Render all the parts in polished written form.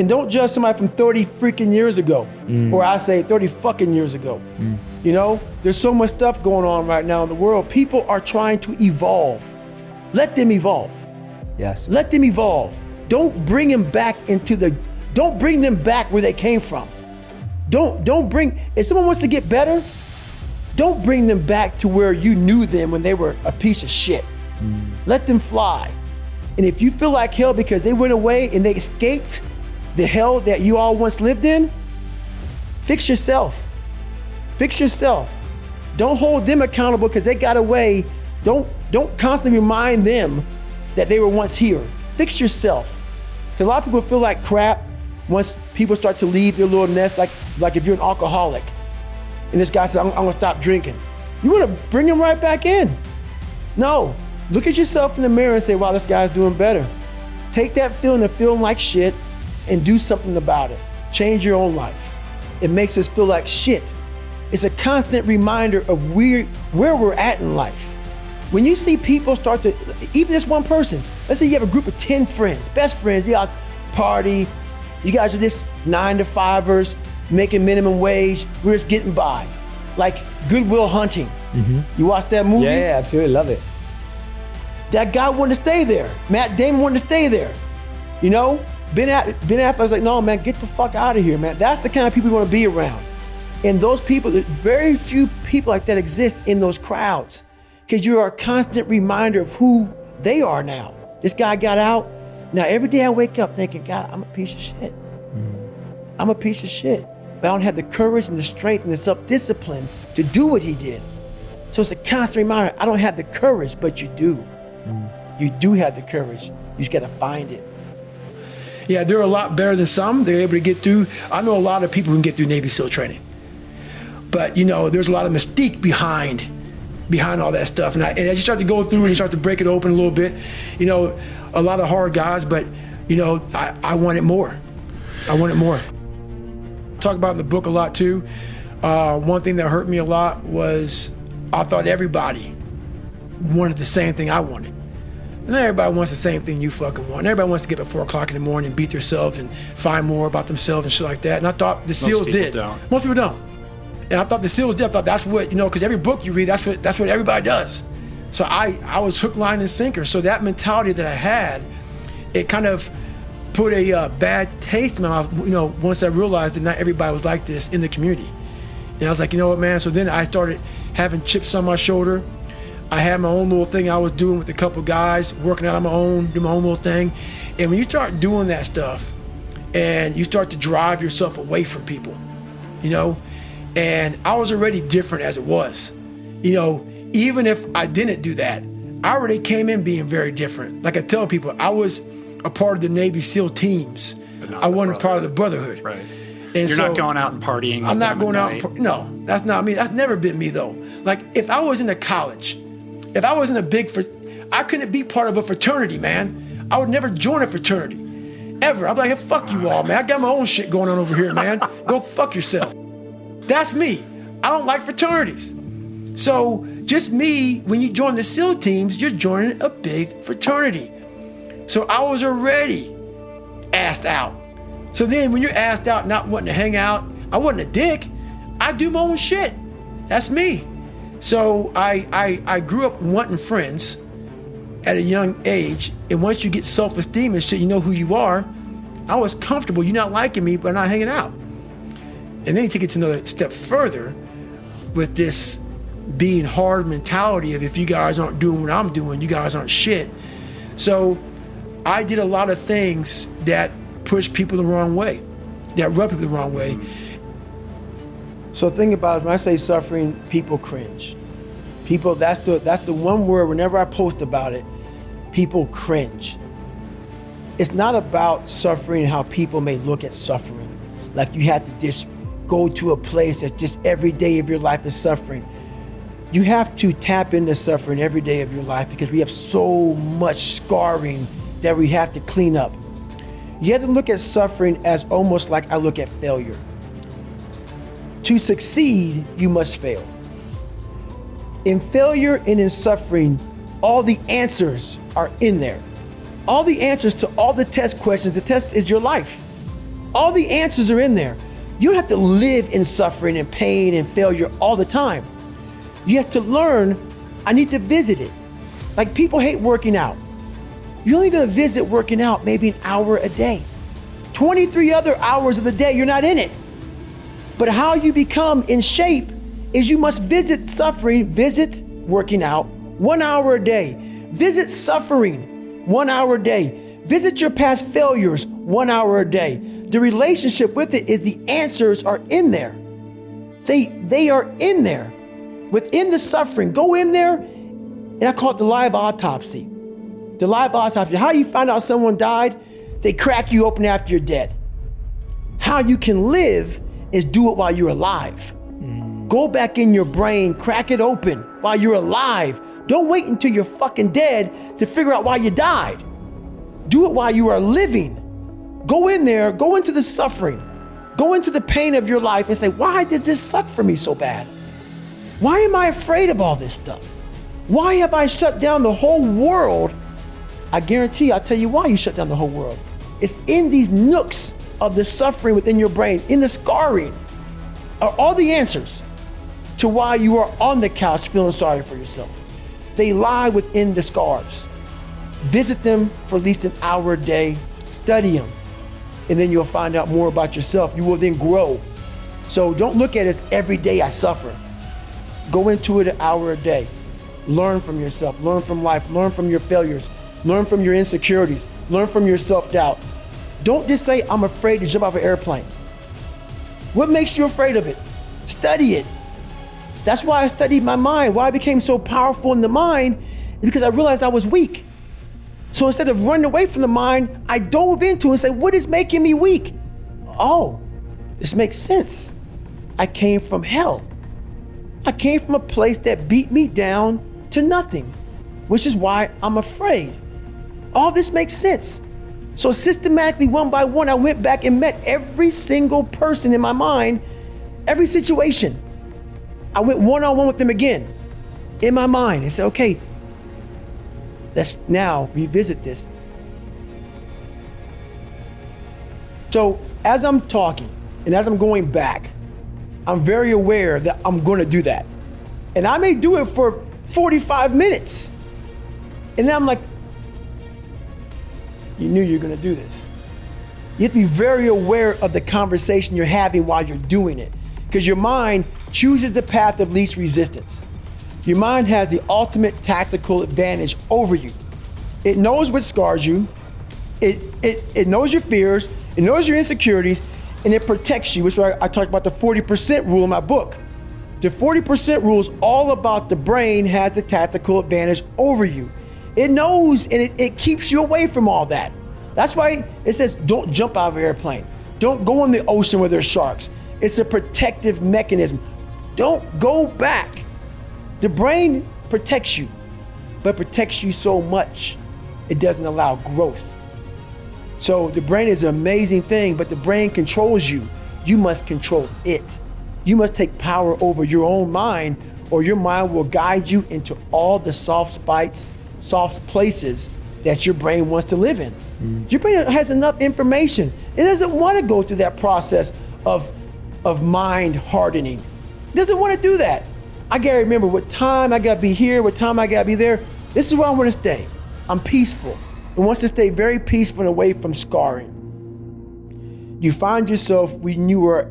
And don't judge somebody from 30 freaking years ago, or I say 30 fucking years ago. You know, there's so much stuff going on right now in the world. People are trying to evolve. Let them evolve. Yes. Let them evolve. Don't bring them back don't bring them back where they came from. If someone wants to get better, don't bring them back to where you knew them when they were a piece of shit. Let them fly. And if you feel like hell because they went away and they escaped the hell that you all once lived in, fix yourself. Fix yourself. Don't hold them accountable because they got away. Don't constantly remind them that they were once here. Fix yourself. Because a lot of people feel like crap once people start to leave their little nest, like if you're an alcoholic and this guy says, I'm gonna stop drinking. You wanna bring him right back in. No, look at yourself in the mirror and say, wow, this guy's doing better. Take that feeling of feeling like shit and do something about it. Change your own life. It makes us feel like shit. It's a constant reminder of where we're at in life. When you see people start to, even this one person, let's say you have a group of 10 friends, best friends, you guys party, you guys are just 9-to-5ers, making minimum wage, we're just getting by. Like Good Will Hunting. You watch that movie? Yeah, absolutely, love it. That guy wanted to stay there. Matt Damon wanted to stay there. You know? Ben Affleck was like, no, man, get the fuck out of here, man. That's the kind of people you want to be around. And those people, very few people like that exist in those crowds because you're a constant reminder of who they are now. This guy got out. Now, every day I wake up thinking, God, I'm a piece of shit. I'm a piece of shit. But I don't have the courage and the strength and the self-discipline to do what he did. So it's a constant reminder, I don't have the courage, but you do. You do have the courage. You just got to find it. Yeah, they're a lot better than some. They're able to get through. I know a lot of people who can get through Navy SEAL training. But, you know, there's a lot of mystique behind all that stuff. And as you start to go through and you start to break it open a little bit, you know, a lot of hard guys, but, you know, I wanted more. I wanted more. Talk about in the book a lot, too. One thing that hurt me a lot was I thought everybody wanted the same thing I wanted. And everybody wants the same thing you fucking want. Everybody wants to get up at 4 o'clock in the morning and beat themselves and find more about themselves and shit like that. And I thought the SEALs did. Most people don't. And I thought the SEALs did. I thought that's what, you know, because every book you read, that's what everybody does. So I was hook, line, and sinker. So that mentality that I had, it kind of put a bad taste in my mouth, you know, once I realized that not everybody was like this in the community. And I was like, you know what, man? So then I started having chips on my shoulder. I had my own little thing I was doing with a couple guys, working out on my own, doing my own little thing. And when you start doing that stuff and you start to drive yourself away from people, you know, and I was already different as it was. You know, even if I didn't do that, I already came in being very different. Like I tell people, I was a part of the Navy SEAL teams. I wasn't part of the Brotherhood. Right. And You're not going out and partying. I'm not going out. No, that's not me. That's never been me though. Like if I was in a college, if I was in I couldn't be part of a fraternity, man. I would never join a fraternity, ever. I'm like, hey, fuck you all, man. I got my own shit going on over here, man. Go fuck yourself. That's me. I don't like fraternities. So just me, when you join the SEAL teams, you're joining a big fraternity. So I was already asked out. So then when you're asked out, not wanting to hang out, I wasn't a dick. I do my own shit. That's me. So I grew up wanting friends at a young age. And once you get self-esteem and shit, you know who you are. I was comfortable. You're not liking me, but I'm not hanging out. And then you take it to another step further with this being hard mentality of if you guys aren't doing what I'm doing, you guys aren't shit. So I did a lot of things that push people the wrong way, that rub people the wrong way. So think about it, when I say suffering, people cringe. People, that's the one word, whenever I post about it, people cringe. It's not about suffering and how people may look at suffering. Like you have to just go to a place that just every day of your life is suffering. You have to tap into suffering every day of your life because we have so much scarring that we have to clean up. You have to look at suffering as almost like I look at failure. To succeed, you must fail. In failure and in suffering, all the answers are in there. All the answers to all the test questions. The test is your life. All the answers are in there. You don't have to live in suffering and pain and failure all the time. You have to learn, I need to visit it. Like people hate working out. You're only gonna visit working out maybe an hour a day. 23 other hours of the day, you're not in it. But how you become in shape is you must visit suffering, visit working out 1 hour a day. Visit suffering 1 hour a day. Visit your past failures 1 hour a day. The relationship with it is the answers are in there. They are in there. Within the suffering, go in there, and I call it the live autopsy. The live autopsy. How you find out someone died? They crack you open after you're dead. How you can live is do it while you're alive. Go back in your brain, crack it open while you're alive. Don't wait until you're fucking dead to figure out why you died. Do it while you are living. Go in there, go into the suffering, go into the pain of your life and say, why did this suck for me so bad? Why am I afraid of all this stuff? Why have I shut down the whole world? I guarantee I'll tell you why you shut down the whole world. It's in these nooks of the suffering within your brain, in the scarring, are all the answers to why you are on the couch feeling sorry for yourself. They lie within the scars. Visit them for at least an hour a day, study them, and then you'll find out more about yourself. You will then grow. So don't look at it as every day I suffer. Go into it an hour a day. Learn from yourself, learn from life, learn from your failures, learn from your insecurities, learn from your self-doubt. Don't just say, I'm afraid to jump off an airplane. What makes you afraid of it? Study it. That's why I studied my mind. Why I became so powerful in the mind is because I realized I was weak. So instead of running away from the mind, I dove into it and said, what is making me weak? Oh, this makes sense. I came from hell. I came from a place that beat me down to nothing, which is why I'm afraid. All this makes sense. So systematically, one by one, I went back and met every single person in my mind, every situation. I went one-on-one with them again in my mind and said, okay, let's now revisit this. So as I'm talking and as I'm going back, I'm very aware that I'm going to do that. And I may do it for 45 minutes. And then I'm like, you knew you were going to do this. You have to be very aware of the conversation you're having while you're doing it, because your mind chooses the path of least resistance. Your mind has the ultimate tactical advantage over you. It knows what scars you. It knows your fears. It knows your insecurities, and it protects you, which is why I talked about the 40% rule in my book. The 40% rule is all about the brain has the tactical advantage over you. It knows, and it keeps you away from all that. That's why it says, don't jump out of an airplane. Don't go in the ocean where there's sharks. It's a protective mechanism. Don't go back. The brain protects you, but protects you so much, it doesn't allow growth. So the brain is an amazing thing, but the brain controls you. You must control it. You must take power over your own mind, or your mind will guide you into all the soft places that your brain wants to live in. Your brain has enough information. It doesn't want to go through that process of mind hardening. It doesn't want to do that. I gotta remember what time I gotta be here, what time I gotta be there. This is where I want to stay. I'm peaceful. It wants to stay very peaceful and away from scarring. You find yourself when you're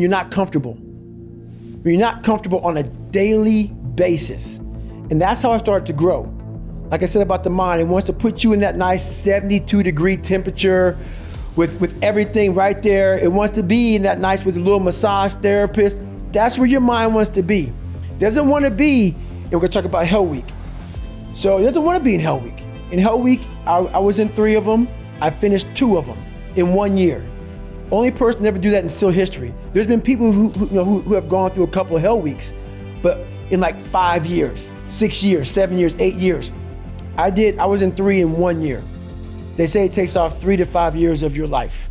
not comfortable. When you're not comfortable on a daily basis. And that's how I started to grow. Like I said about the mind, it wants to put you in that nice 72-degree temperature with everything right there. It wants to be in that nice with a little massage therapist. That's where your mind wants to be. It doesn't want to be, and we're gonna talk about Hell Week. So it doesn't want to be in Hell Week. In Hell Week, I was in 3 of them. I finished 2 of them in 1 year. Only person to ever do that in SEAL history. There's been people who have gone through a couple of Hell Weeks, but in like 5 years, 6 years, 7 years, 8 years. I was in 3 in 1 year. They say it takes off 3 to 5 years of your life.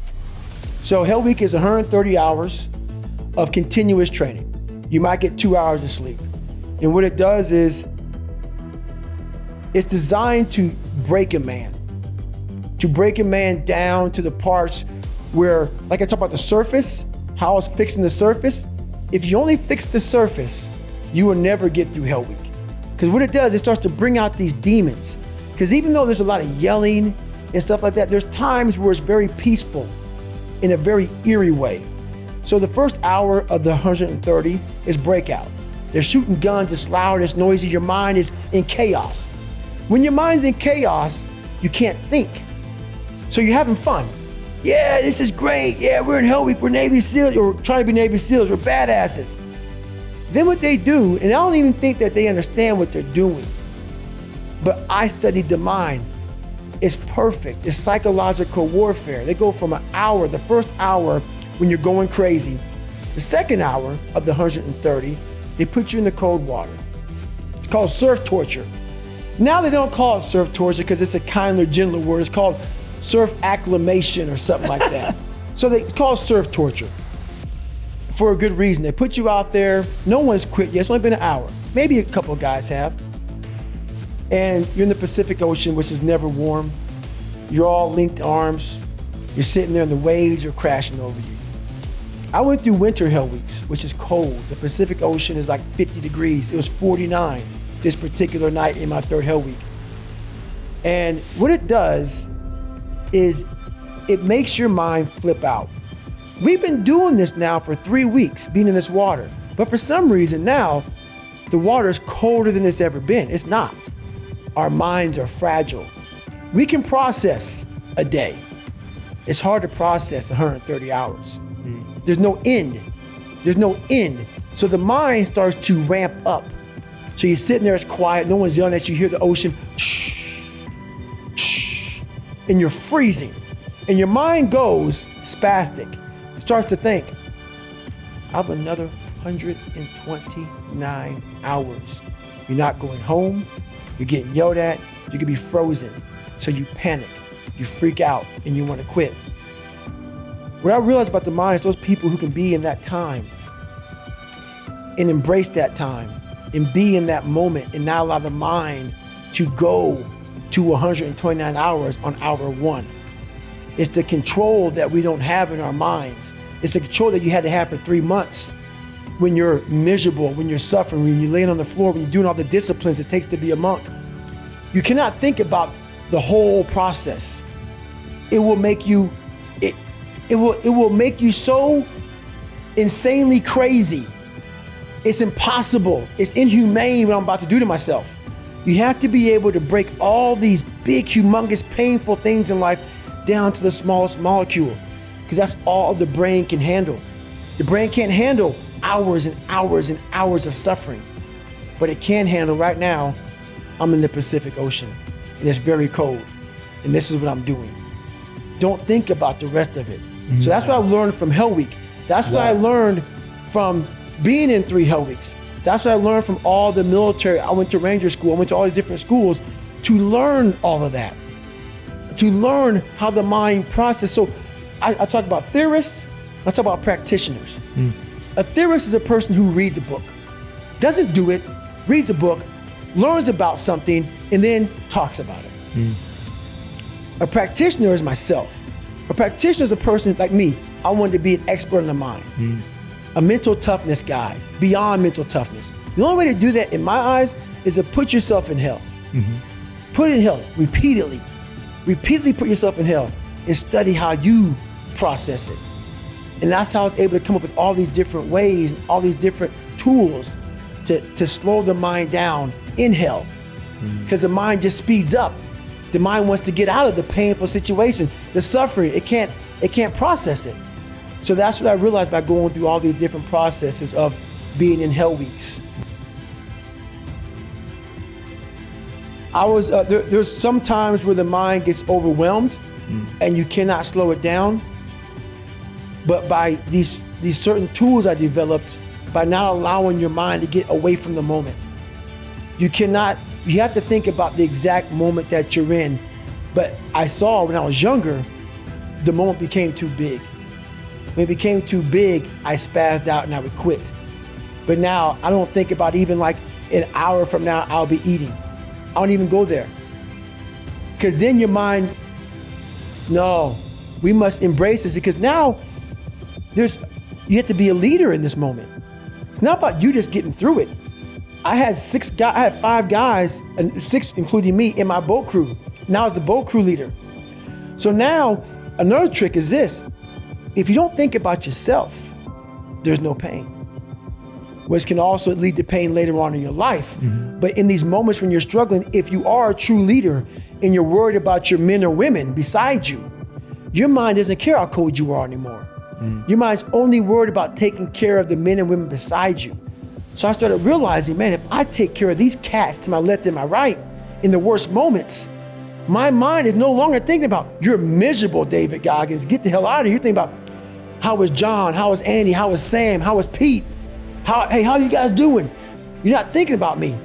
So Hell Week is 130 hours of continuous training. You might get 2 hours of sleep. And what it does is, it's designed to break a man, to break a man down to the parts where, like I talk about the surface, how I was fixing the surface. If you only fix the surface, you will never get through Hell Week. Because what it does, it starts to bring out these demons. Because even though there's a lot of yelling and stuff like that, there's times where it's very peaceful in a very eerie way. So the first hour of the 130 is breakout. They're shooting guns, it's loud, it's noisy, your mind is in chaos. When your mind's in chaos, you can't think. So you're having fun. Yeah, this is great. Yeah, we're in Hell Week, we're Navy SEALs, or we're trying to be Navy SEALs, we're badasses. Then what they do, and I don't even think that they understand what they're doing, but I studied the mind. It's perfect, it's psychological warfare. They go from an hour, the first hour when you're going crazy, the second hour of the 130, they put you in the cold water. It's called surf torture. Now they don't call it surf torture because it's a kinder, gentler word. It's called surf acclimation or something like that. So they call it surf torture for a good reason. They put you out there. No one's quit yet. It's only been an hour. Maybe a couple of guys have. And you're in the Pacific Ocean, which is never warm. You're all linked arms. You're sitting there and the waves are crashing over you. I went through winter Hell Weeks, which is cold. The Pacific Ocean is like 50 degrees. It was 49 this particular night in my third Hell Week. And what it does is it makes your mind flip out. We've been doing this now for 3 weeks, being in this water. But for some reason now, the water is colder than it's ever been. It's not. Our minds are fragile. We can process a day. It's hard to process 130 hours. There's no end. There's no end. So the mind starts to ramp up. So you're sitting there, it's quiet, no one's yelling at you, you hear the ocean, shh, shh, and you're freezing. And your mind goes spastic. It starts to think, I have another 129 hours. You're not going home, you're getting yelled at, you could be frozen. So you panic, you freak out, and you want to quit. What I realized about the mind is those people who can be in that time and embrace that time and be in that moment and not allow the mind to go to 129 hours on hour one. It's the control that we don't have in our minds. It's the control that you had to have for 3 months when you're miserable, when you're suffering, when you're laying on the floor, when you're doing all the disciplines it takes to be a monk. You cannot think about the whole process. It will make you It will make you so insanely crazy. It's impossible. It's inhumane what I'm about to do to myself. You have to be able to break all these big, humongous, painful things in life down to the smallest molecule, because that's all the brain can handle. The brain can't handle hours and hours and hours of suffering, but it can handle right now, I'm in the Pacific Ocean and it's very cold and this is what I'm doing. Don't think about the rest of it. So that's what I learned from Hell Week. That's what I learned from being in 3 Hell Weeks. That's what I learned from all the military. I went to Ranger School, I went to all these different schools to learn all of that, to learn how the mind processes. So I talk about theorists, I talk about practitioners. A theorist is a person who reads a book, doesn't do it, reads a book, learns about something, and then talks about it. A practitioner is myself. A practitioner is a person like me. I wanted to be an expert in the mind, a mental toughness guy, beyond mental toughness. The only way to do that, in my eyes, is to put yourself in hell. Put it in hell repeatedly. Repeatedly put yourself in hell and study how you process it. And that's how I was able to come up with all these different ways, all these different tools to slow the mind down in hell. Because the mind just speeds up. The mind wants to get out of the painful situation, the suffering. It can't process it. So that's what I realized by going through all these different processes of being in Hell Weeks. There's some times where the mind gets overwhelmed and you cannot slow it down. But by these certain tools I developed, by not allowing your mind to get away from the moment, you have to think about the exact moment that you're in. But I saw when I was younger, the moment became too big. When it became too big, I spazzed out and I would quit. But now I don't think about even like an hour from now, I'll be eating. I don't even go there. Because then your mind No, we must embrace this, because now you have to be a leader in this moment. It's not about you just getting through it. I had 5 guys, and 6 including me, in my boat crew. Now I was the boat crew leader. So now another trick is this: if you don't think about yourself, there's no pain, which can also lead to pain later on in your life. But in these moments when you're struggling, if you are a true leader and you're worried about your men or women beside you, your mind doesn't care how cold you are anymore. Your mind's only worried about taking care of the men and women beside you. So I started realizing, man, if I take care of these cats to my left and my right in the worst moments, my mind is no longer thinking about, you're miserable, David Goggins, get the hell out of here. You're thinking about, how is John? How is Andy? How is Sam? How is Pete? Hey, how are you guys doing? You're not thinking about me.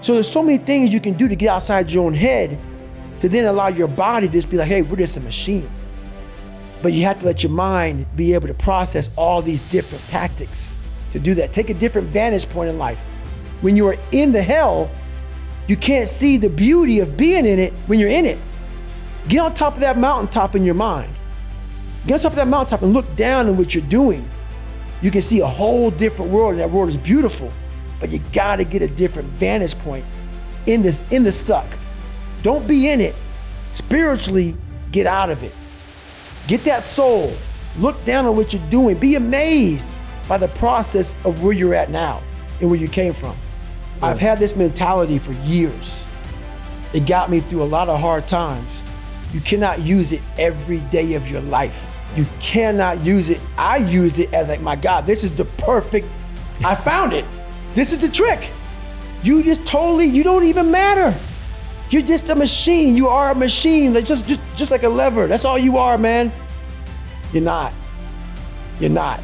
So there's so many things you can do to get outside your own head to then allow your body to just be like, hey, we're just a machine. But you have to let your mind be able to process all these different tactics to do that. Take a different vantage point in life. When you are in the hell, you can't see the beauty of being in it when you're in it. Get on top of that mountaintop in your mind. Get on top of that mountaintop and look down on what you're doing. You can see a whole different world, and that world is beautiful. But you gotta get a different vantage point in the suck. Don't be in it. Spiritually, get out of it. Get that soul. Look down on what you're doing. Be amazed by the process of where you're at now and where you came from. Yeah. I've had this mentality for years. It got me through a lot of hard times. You cannot use it every day of your life. You cannot use it. I use it as like, my God, this is the perfect, I found it. This is the trick. You don't even matter. You're just a machine. You are a machine. Like just like a lever. That's all you are, man. You're not. You're not.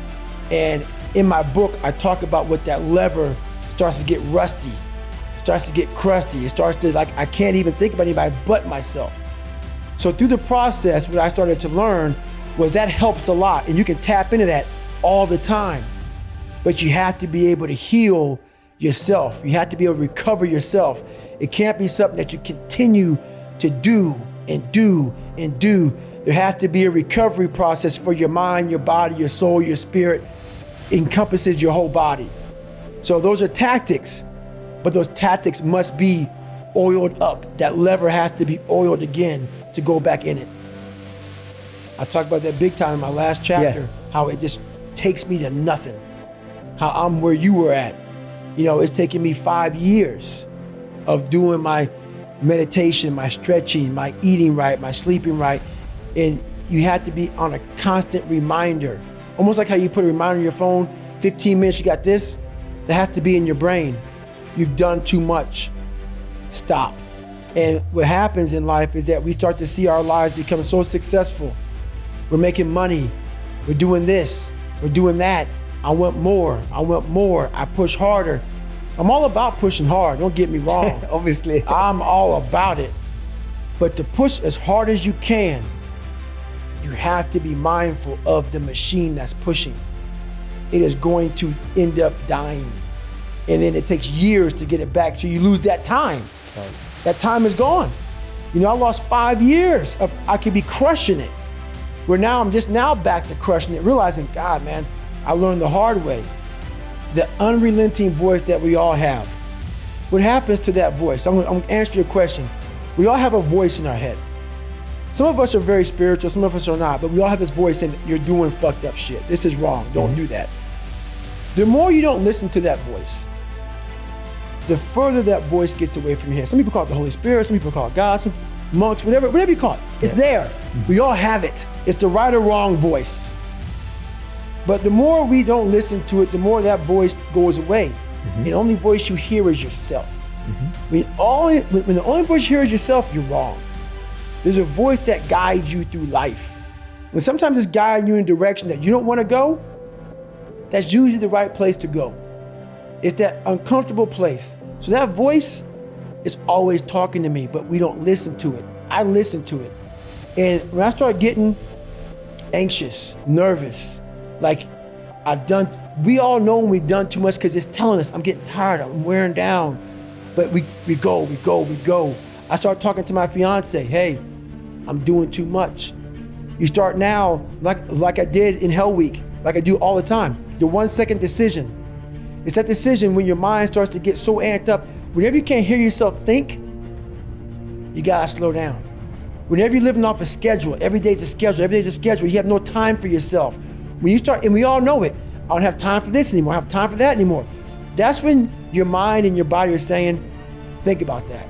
And in my book, I talk about what that lever starts to get rusty, starts to get crusty. It starts to, like, I can't even think about anybody but myself. So through the process, what I started to learn was that helps a lot, and you can tap into that all the time. But you have to be able to heal yourself. You have to be able to recover yourself. It can't be something that you continue to do and do and do. There has to be a recovery process for your mind, your body, your soul, your spirit. It encompasses your whole body. So those are tactics, but those tactics must be oiled up. That lever has to be oiled again to go back in it. I talked about that big time in my last chapter, how it just takes me to nothing. How I'm where you were at. You know, it's taken me 5 years of doing my meditation, my stretching, my eating right, my sleeping right. And you have to be on a constant reminder. Almost like how you put a reminder on your phone, 15 minutes, you got this. That has to be in your brain. You've done too much. Stop. And what happens in life is that we start to see our lives become so successful. We're making money. We're doing this. We're doing that. I want more. I want more. I push harder. I'm all about pushing hard. Don't get me wrong. Obviously. I'm all about it. But to push as hard as you can, you have to be mindful of the machine that's pushing. It is going to end up dying. And then it takes years to get it back, so you lose that time. Right. That time is gone. You know, I lost 5 years of, I could be crushing it. Where now I'm just now back to crushing it, realizing, God, man, I learned the hard way. The unrelenting voice that we all have. What happens to that voice? I'm gonna answer your question. We all have a voice in our head. Some of us are very spiritual, some of us are not, but we all have this voice saying, you're doing fucked up shit. This is wrong, don't do that. The more you don't listen to that voice, the further that voice gets away from your head. Some people call it the Holy Spirit, some people call it God, some monks, whatever you call it. It's there. We all have it. It's the right or wrong voice. But the more we don't listen to it, the more that voice goes away. And the only voice you hear is yourself. When the only voice you hear is yourself, you're wrong. There's a voice that guides you through life. When sometimes it's guiding you in a direction that you don't want to go, that's usually the right place to go. It's that uncomfortable place. So that voice is always talking to me, but we don't listen to it. I listen to it. And when I start getting anxious, nervous, like we all know when we've done too much because it's telling us, I'm getting tired, I'm wearing down. But we go. I start talking to my fiance, hey, I'm doing too much. You start now, like I did in Hell Week, like I do all the time, the 1 second decision. It's that decision when your mind starts to get so amped up. Whenever you can't hear yourself think, you gotta slow down. Whenever you're living off a schedule, every day's a schedule, you have no time for yourself. When you start, and we all know it, I don't have time for this anymore, I don't have time for that anymore. That's when your mind and your body are saying, think about that.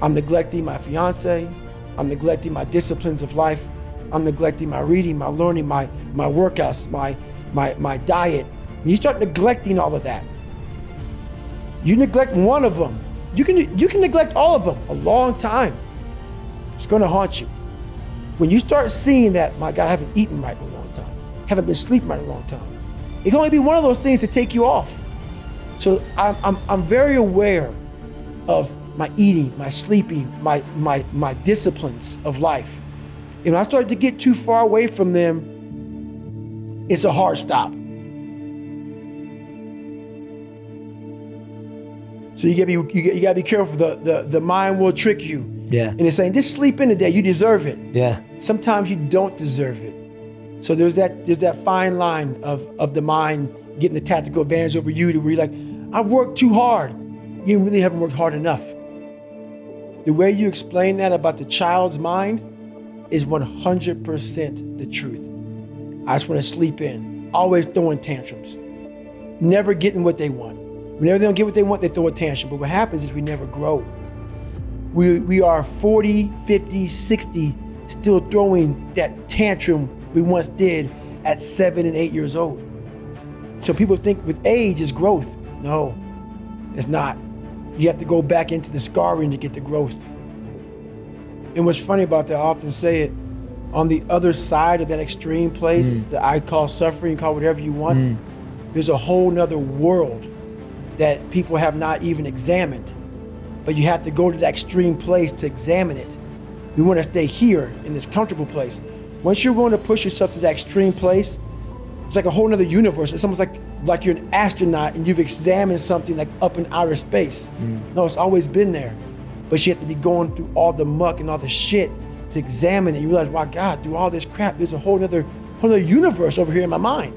I'm neglecting my fiance, I'm neglecting my disciplines of life, I'm neglecting my reading, my learning, my workouts, my diet. When you start neglecting all of that, you neglect one of them, you can neglect all of them a long time. It's gonna haunt you. When you start seeing that, my God, I haven't eaten right in a long time, haven't been sleeping right in a long time. It can only be one of those things to take you off. So I'm very aware of my eating, my sleeping, my disciplines of life. And when I started to get too far away from them, it's a hard stop. So you gotta be careful. The mind will trick you. Yeah. And it's saying, just sleep in today, you deserve it. Yeah. Sometimes you don't deserve it. So there's that fine line of the mind getting the tactical advantage over you to where you're like, I've worked too hard. You really haven't worked hard enough. The way you explain that about the child's mind is 100% the truth. I just want to sleep in, always throwing tantrums, never getting what they want. Whenever they don't get what they want, they throw a tantrum. But what happens is we never grow. We are 40, 50, 60, still throwing that tantrum we once did at 7 and 8 years old. So people think with age is growth. No, it's not. You have to go back into the scarring to get the growth. And what's funny about that, I often say it, on the other side of that extreme place that I call suffering, call whatever you want, there's a whole nother world that people have not even examined. But you have to go to that extreme place to examine it. We want to stay here in this comfortable place. Once you're willing to push yourself to that extreme place, it's like a whole nother universe. It's almost like you're an astronaut and you've examined something like up in outer space. No, it's always been there. But you have to be going through all the muck and all the shit to examine it. You realize, wow, God, through all this crap, there's a whole nother universe over here in my mind.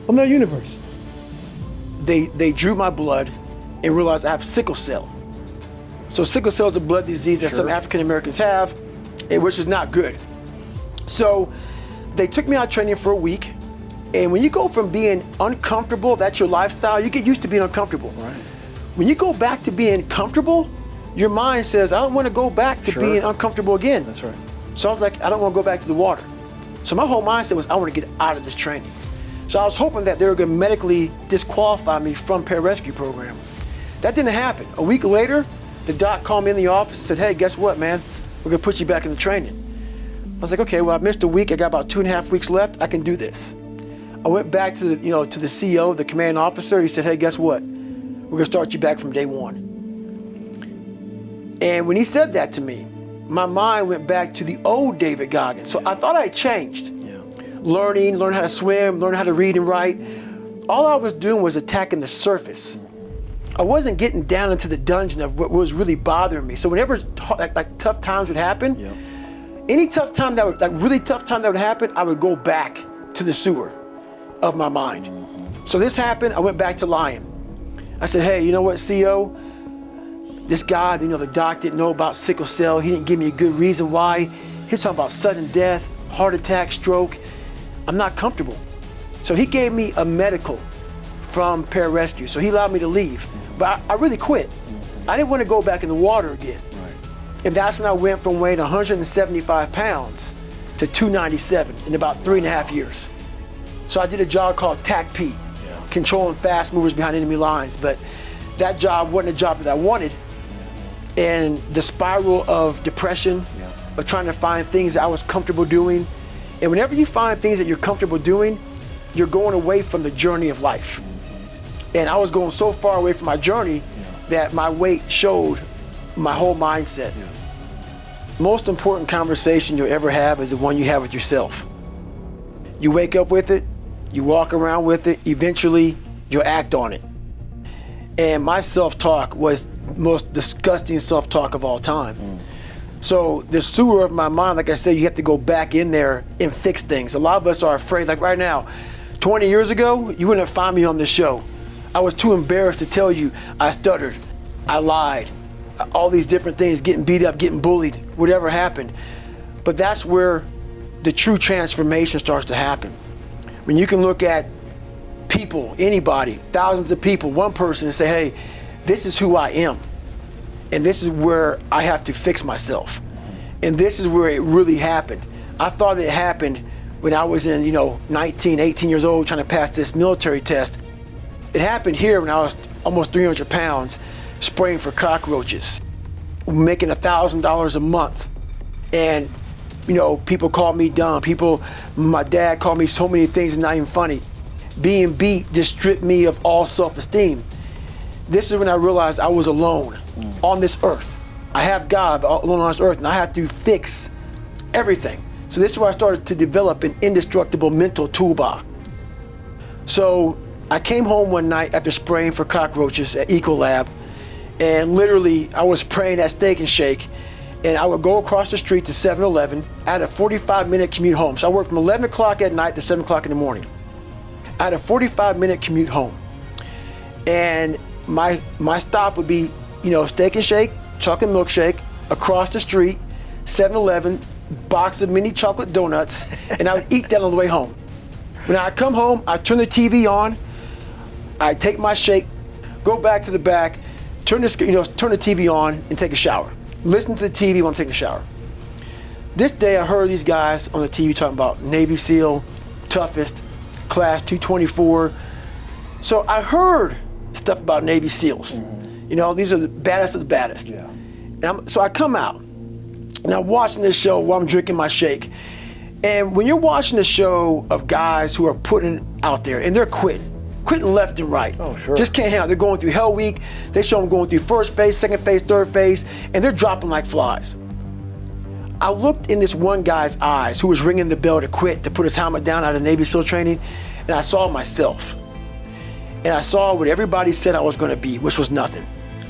Whole nother universe. They drew my blood and realized I have sickle cell. So sickle cell is a blood disease that some African Americans have, which is not good. So they took me out training for a week. And when you go from being uncomfortable, that's your lifestyle, you get used to being uncomfortable. Right. When you go back to being comfortable, your mind says, I don't want to go back to being uncomfortable again. That's right. So I was like, I don't want to go back to the water. So my whole mindset was, I want to get out of this training. So I was hoping that they were going to medically disqualify me from pararescue program. That didn't happen. A week later, the doc called me in the office and said, hey, guess what, man? We're going to put you back into training. I was like, okay, well, I missed a week. I got about 2.5 weeks left. I can do this. I went back to the CEO, the commanding officer. He said, hey, guess what? We're going to start you back from day one. And when he said that to me, my mind went back to the old David Goggins. So I thought I had changed. Yeah. Learn how to swim, learn how to read and write. All I was doing was attacking the surface. I wasn't getting down into the dungeon of what was really bothering me. So whenever tough times would happen, any tough time that would, really tough time that would happen, I would go back to the sewer of my mind. So this happened, I went back to lying. I said, hey, you know what, CEO? This guy, the doc didn't know about sickle cell. He didn't give me a good reason why. He's talking about sudden death, heart attack, stroke. I'm not comfortable. So he gave me a medical from pararescue. So he allowed me to leave. But I really quit. I didn't want to go back in the water again. Right. And that's when I went from weighing 175 pounds to 297 in about 3.5 years. So I did a job called TAC-P, controlling fast movers behind enemy lines. But that job wasn't a job that I wanted. And the spiral of depression, of trying to find things that I was comfortable doing. And whenever you find things that you're comfortable doing, you're going away from the journey of life. And I was going so far away from my journey that my weight showed my whole mindset. Most important conversation you'll ever have is the one you have with yourself. You wake up with it, you walk around with it, eventually you'll act on it. And my self-talk was the most disgusting self-talk of all time. So the sewer of my mind, like I said, you have to go back in there and fix things. A lot of us are afraid, like right now, 20 years ago, you wouldn't have found me on this show. I was too embarrassed to tell you I stuttered, I lied, all these different things, getting beat up, getting bullied, whatever happened. But that's where the true transformation starts to happen. When you can look at people, anybody, thousands of people, one person, and say, hey, this is who I am. And this is where I have to fix myself. And this is where it really happened. I thought it happened when I was in, 19, 18 years old trying to pass this military test. It happened here when I was almost 300 pounds, spraying for cockroaches, making $1,000 a month. And, people called me dumb. My dad called me so many things, it's not even funny. Being beat just stripped me of all self-esteem. This is when I realized I was alone on this earth. I have God alone on this earth, and I have to fix everything. So this is where I started to develop an indestructible mental toolbox. So I came home one night after spraying for cockroaches at Ecolab, and literally I was praying at Steak and Shake, and I would go across the street to 7-Eleven. I had a 45-minute commute home. So I worked from 11 o'clock at night to 7 o'clock in the morning. I had a 45-minute commute home. And my stop would be, Steak and Shake, chocolate milkshake, across the street, 7-Eleven, box of mini chocolate donuts, and I would eat that on the way home. When I come home, I turn the TV on, I take my shake, go back to the back, turn the TV on, and take a shower. Listen to the TV while I'm taking a shower. This day I heard these guys on the TV talking about Navy SEAL, toughest, class 224. So I heard stuff about Navy SEALs. These are the baddest of the baddest. Yeah. So I come out, and I'm watching this show while I'm drinking my shake. And when you're watching a show of guys who are putting out there, and they're quitting left and right. Oh, sure. Just can't handle it. They're going through Hell Week. They show them going through first phase, second phase, third phase, and they're dropping like flies. I looked in this one guy's eyes who was ringing the bell to quit, to put his helmet down out of Navy SEAL training, and I saw myself. And I saw what everybody said I was going to be, which was nothing.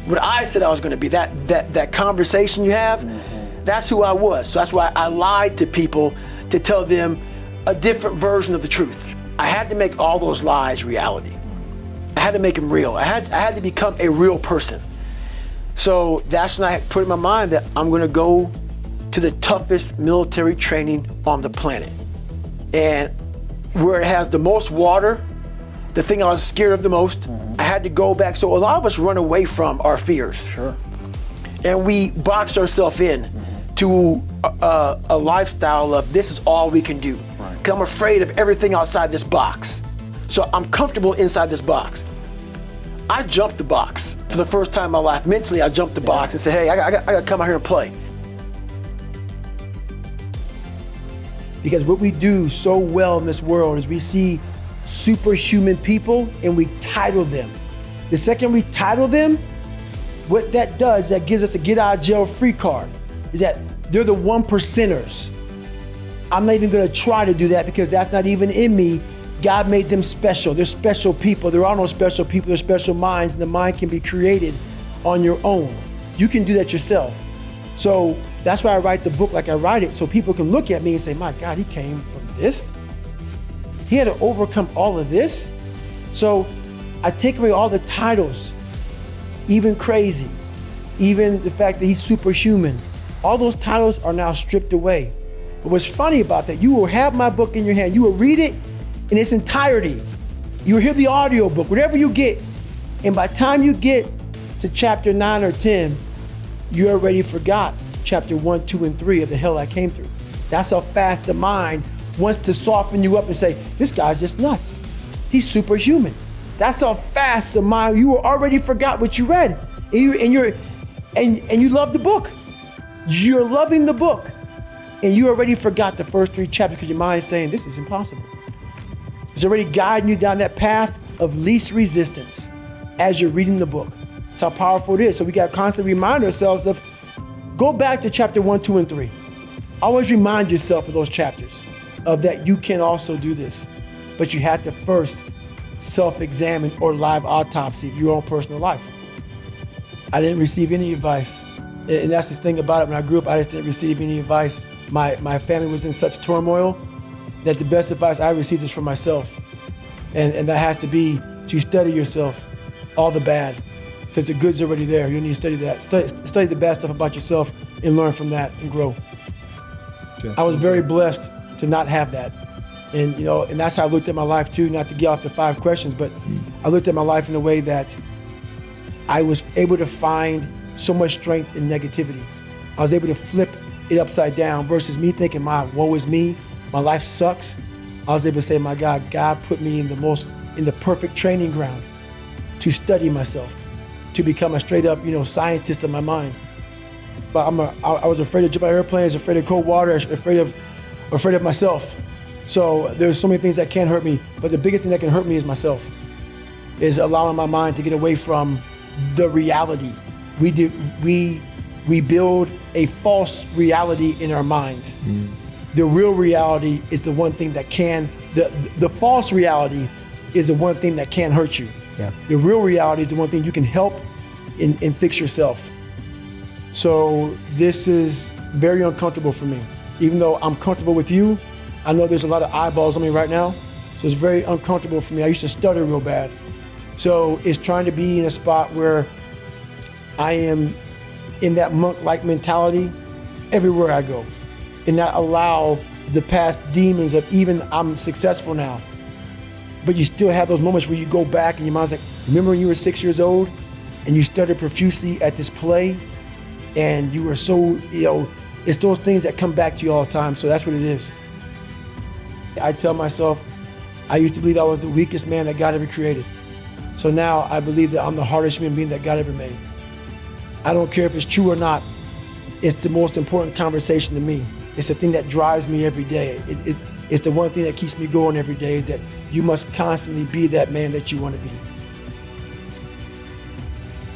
What I said I was going to be, that conversation you have, that's who I was. So that's why I lied to people to tell them a different version of the truth. I had to make all those lies reality. I had to make them real. I had to become a real person. So that's when I put in my mind that I'm going to go to the toughest military training on the planet. And where it has the most water, the thing I was scared of the most, I had to go back. So a lot of us run away from our fears. Sure. And we box ourselves in to a lifestyle of this is all we can do. Right. Because I'm afraid of everything outside this box. So I'm comfortable inside this box. I jumped the box for the first time in my life. Mentally, I jumped the box and said, hey, I got to come out here and play. Because what we do so well in this world is we see superhuman people and we title them. The second we title them, what that does, that gives us a get out of jail free card, is that they're the 1%ers. I'm not even gonna try to do that because that's not even in me. God made them special. They're special people. There are no special people, they're special minds, and the mind can be created on your own. You can do that yourself. So that's why I write the book like I write it, so people can look at me and say, my God, he came from this? He had to overcome all of this? So I take away all the titles, even crazy, even the fact that he's superhuman. All those titles are now stripped away. But what's funny about that, you will have my book in your hand, you will read it in its entirety. You will hear the audio book, whatever you get. And by the time you get to chapter 9 or 10, you already forgot chapter 1, 2, and 3 of the hell I came through. That's how fast the mind wants to soften you up and say, this guy's just nuts. He's superhuman. That's how fast the mind, you already forgot what you read. And you love the book. You're loving the book. And you already forgot the first 3 chapters because your mind is saying, this is impossible. It's already guiding you down that path of least resistance as you're reading the book. That's how powerful it is. So we got to constantly remind ourselves of, go back to chapter 1, 2, and 3. Always remind yourself of those chapters, of that you can also do this. But you have to first self-examine or live autopsy your own personal life. I didn't receive any advice. And that's the thing about it. When I grew up, I just didn't receive any advice. My family was in such turmoil that the best advice I received is from myself. And that has to be to study yourself, all the bad, because the good's already there. You need to study that. Study the bad stuff about yourself and learn from that and grow. Yes. I was very blessed to not have that. And and that's how I looked at my life too, not to get off the 5 questions, but I looked at my life in a way that I was able to find so much strength in negativity. I was able to flip it upside down versus me thinking, my woe is me, my life sucks. I was able to say, my God put me in the perfect training ground to study myself, to become a straight up, scientist of my mind. But I was afraid to jump out of airplanes, afraid of cold water, afraid of myself. So there's so many things that can hurt me, but the biggest thing that can hurt me is myself, is allowing my mind to get away from the reality. We build a false reality in our minds. The real reality is the one thing that the false reality is the one thing that can hurt you. Yeah. The real reality is the one thing you can help and fix yourself. So this is very uncomfortable for me. Even though I'm comfortable with you, I know there's a lot of eyeballs on me right now. So it's very uncomfortable for me. I used to stutter real bad. So it's trying to be in a spot where I am in that monk-like mentality everywhere I go, and not allow the past demons of even I'm successful now. But you still have those moments where you go back and your mind's like, remember when you were 6 years old and you stuttered profusely at this play and you were so, it's those things that come back to you all the time. So that's what it is. I tell myself, I used to believe I was the weakest man that God ever created. So now I believe that I'm the hardest human being that God ever made. I don't care if it's true or not. It's the most important conversation to me. It's the thing that drives me every day. It's the one thing that keeps me going every day, is that you must constantly be that man that you want to be.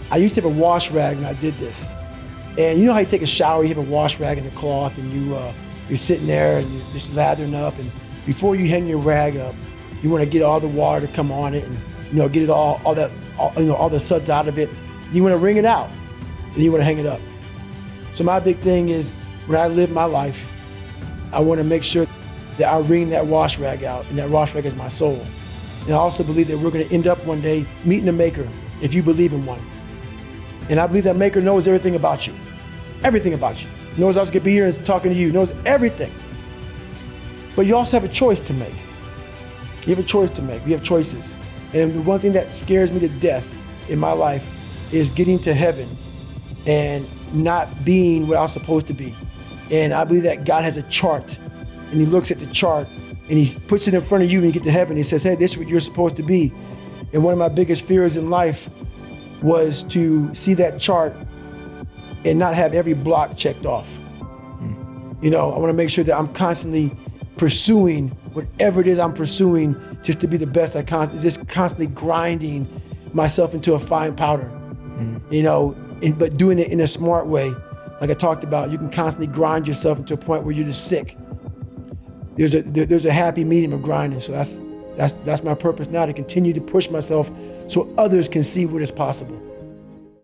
I used to have a wash rag when I did this. And you know how you take a shower, you have a wash rag and a cloth, and you're sitting there and you're just lathering up, and before you hang your rag up, you want to get all the water to come on it and get it all the suds out of it. You want to wring it out and you want to hang it up. So my big thing is, when I live my life, I want to make sure that I wring that wash rag out, and that wash rag is my soul. And I also believe that we're going to end up one day meeting a maker, if you believe in one. And I believe that maker knows everything about you. Everything about you. Knows I was going to be here and talking to you. Knows everything. But you also have a choice to make. You have a choice to make. We have choices. And the one thing that scares me to death in my life is getting to heaven and not being what I was supposed to be. And I believe that God has a chart, and he looks at the chart and he puts it in front of you when you get to heaven. He says, hey, this is what you're supposed to be. And one of my biggest fears in life was to see that chart and not have every block checked off. I want to make sure that I'm constantly pursuing whatever it is I'm pursuing, just to be the best. Just constantly grinding myself into a fine powder, but doing it in a smart way. Like I talked about, you can constantly grind yourself into a point where you're just sick. There's a happy medium of grinding. So that's my purpose now, to continue to push myself so others can see what is possible.